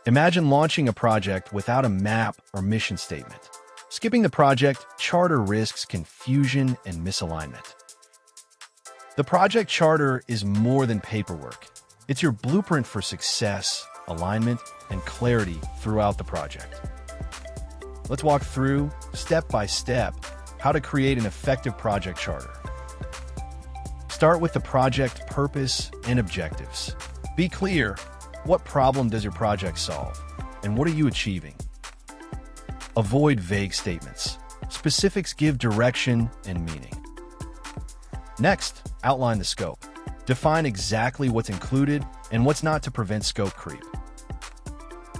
Imagine launching a project without a map or mission statement. Skipping the project charter risks confusion and misalignment. The project charter is more than paperwork. It's your blueprint for success, alignment, and clarity throughout the project. Let's walk through, step by step, how to create an effective project charter. Start with the project purpose and objectives. Be clear, what problem does your project solve, and what are you achieving? Avoid vague statements. Specifics give direction and meaning. Next, outline the scope. Define exactly what's included and what's not to prevent scope creep.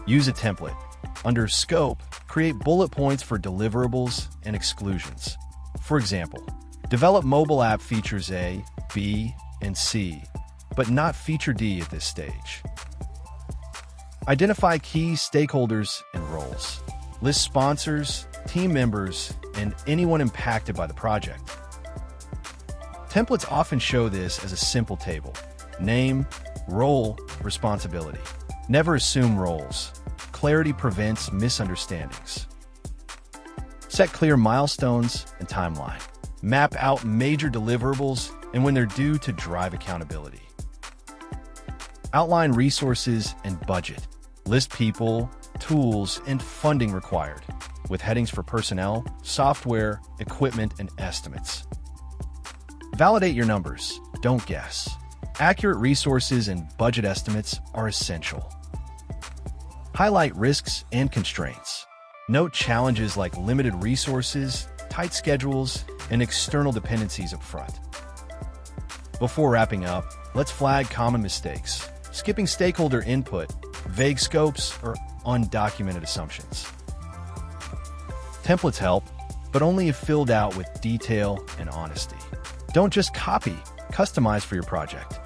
Use a template. Under Scope, create bullet points for deliverables and exclusions. For example, develop mobile app features A, B, and C, but not feature D at this stage. Identify key stakeholders and roles. List sponsors, team members, and anyone impacted by the project. Templates often show this as a simple table: name, role, responsibility. Never assume roles. Clarity prevents misunderstandings. Set clear milestones and timeline. Map out major deliverables and when they're due to drive accountability. Outline resources and budget. List people, tools, and funding required, with headings for personnel, software, equipment, and estimates. Validate your numbers. Don't guess. Accurate resources and budget estimates are essential. Highlight risks and constraints. Note challenges like limited resources, tight schedules, and external dependencies up front. Before wrapping up, let's flag common mistakes: skipping stakeholder input, vague scopes, or undocumented assumptions. Templates help, but only if filled out with detail and honesty. Don't just copy, customize for your project.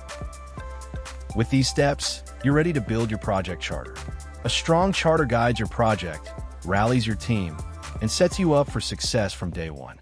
With these steps, you're ready to build your project charter. A strong charter guides your project, rallies your team, and sets you up for success from day one.